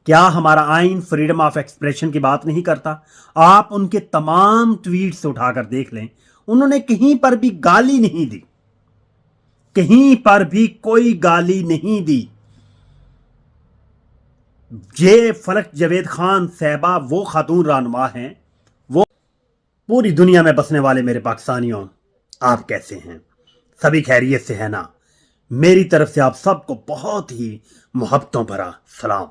کیا ہمارا آئین فریڈم آف ایکسپریشن کی بات نہیں کرتا؟ آپ ان کے تمام ٹویٹس اٹھا کر دیکھ لیں، انہوں نے کہیں پر بھی گالی نہیں دی، کہیں پر بھی کوئی گالی نہیں دی۔ یہ فلک جاوید خان صاحبہ وہ خاتون رہنما ہیں، وہ پوری دنیا میں بسنے والے میرے پاکستانیوں، آپ کیسے ہیں؟ سبھی خیریت سے ہیں نا؟ میری طرف سے آپ سب کو بہت ہی محبتوں بھرا سلام۔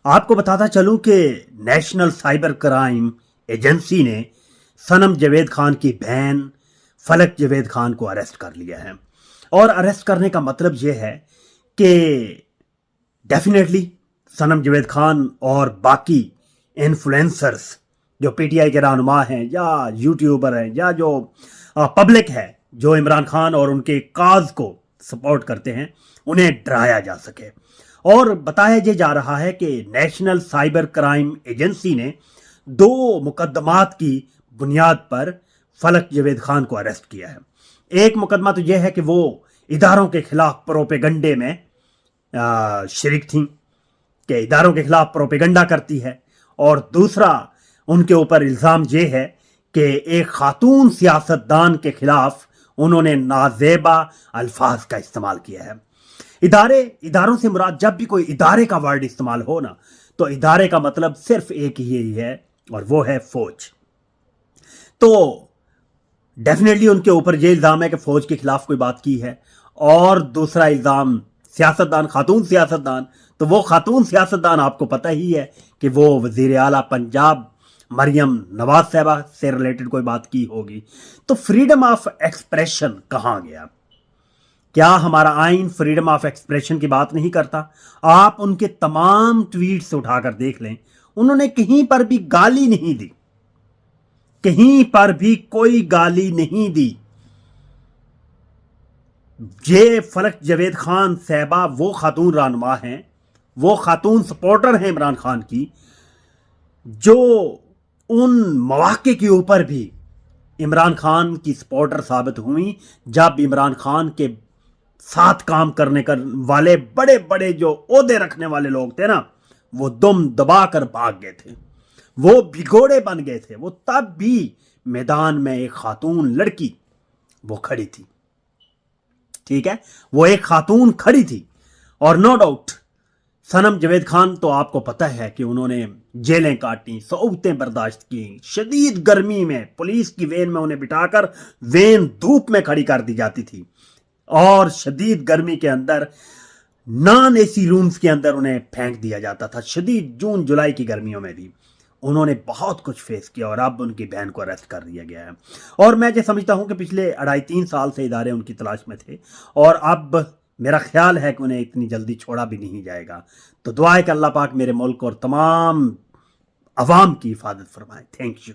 آپ کو بتاتا چلوں کہ نیشنل سائبر کرائم ایجنسی نے صنم جاوید خان کی بہن فلک جاوید خان کو اریسٹ کر لیا ہے، اور اریسٹ کرنے کا مطلب یہ ہے کہ ڈیفینیٹلی صنم جاوید خان اور باقی انفلوئنسرز جو پی ٹی آئی کے رہنما ہیں یا یوٹیوبر ہیں یا جو پبلک ہے جو عمران خان اور ان کے کاز کو سپورٹ کرتے ہیں، انہیں ڈرایا جا سکے۔ اور بتایا یہ جا رہا ہے کہ نیشنل سائبر کرائم ایجنسی نے 2 مقدمات کی بنیاد پر فلک جاوید خان کو اریسٹ کیا ہے۔ ایک مقدمہ تو یہ ہے کہ وہ اداروں کے خلاف پروپیگنڈے میں شریک تھیں، کہ اداروں کے خلاف پروپیگنڈا کرتی ہے، اور دوسرا ان کے اوپر الزام یہ ہے کہ ایک خاتون سیاستدان کے خلاف انہوں نے نازیبا الفاظ کا استعمال کیا ہے۔ اداروں سے مراد جب بھی کوئی ادارے کا ورڈ استعمال ہو نا، تو ادارے کا مطلب صرف ایک ہی ہے، اور وہ ہے فوج۔ تو ڈیفینیٹلی ان کے اوپر یہ الزام ہے کہ فوج کے خلاف کوئی بات کی ہے، اور دوسرا الزام سیاستدان، خاتون سیاستدان۔ تو وہ خاتون سیاستدان آپ کو پتہ ہی ہے کہ وہ وزیر اعلیٰ پنجاب مریم نواز صاحبہ سے ریلیٹڈ کوئی بات کی ہوگی۔ تو فریڈم آف ایکسپریشن کہاں گیا؟ کیا ہمارا آئین فریڈم آف ایکسپریشن کی بات نہیں کرتا؟ آپ ان کے تمام ٹویٹس اٹھا کر دیکھ لیں، انہوں نے کہیں پر بھی گالی نہیں دی، کہیں پر بھی کوئی گالی نہیں دی۔ یہ فلک جاوید خان صاحبہ وہ خاتون رہنما ہیں، وہ خاتون سپورٹر ہیں عمران خان کی، جو ان مواقع کے اوپر بھی عمران خان کی سپورٹر ثابت ہوئیں جب عمران خان کے ساتھ کام کرنے والے بڑے بڑے جو عہدے رکھنے والے لوگ تھے نا، وہ دم دبا کر بھاگ گئے تھے، وہ بھگوڑے بن گئے تھے، وہ تب بھی میدان میں ایک خاتون لڑکی وہ کھڑی تھی، ٹھیک ہے، وہ ایک خاتون کھڑی تھی۔ اور نو ڈاؤٹ صنم جاوید خان تو آپ کو پتہ ہے کہ انہوں نے جیلیں کاٹیں، صعوبتیں برداشت کی، شدید گرمی میں پولیس کی وین میں انہیں بٹھا کر وین دھوپ میں کھڑی کر دی جاتی تھی، اور شدید گرمی کے اندر نان اے سی رومز کے اندر انہیں پھینک دیا جاتا تھا، شدید جون جولائی کی گرمیوں میں بھی انہوں نے بہت کچھ فیس کیا، اور اب ان کی بہن کو اریسٹ کر دیا گیا ہے۔ اور میں یہ سمجھتا ہوں کہ پچھلے 2.5-3 سال سے ادارے ان کی تلاش میں تھے، اور اب میرا خیال ہے کہ انہیں اتنی جلدی چھوڑا بھی نہیں جائے گا۔ تو دعا ہے کہ اللہ پاک میرے ملک اور تمام عوام کی حفاظت فرمائے۔ Thank you.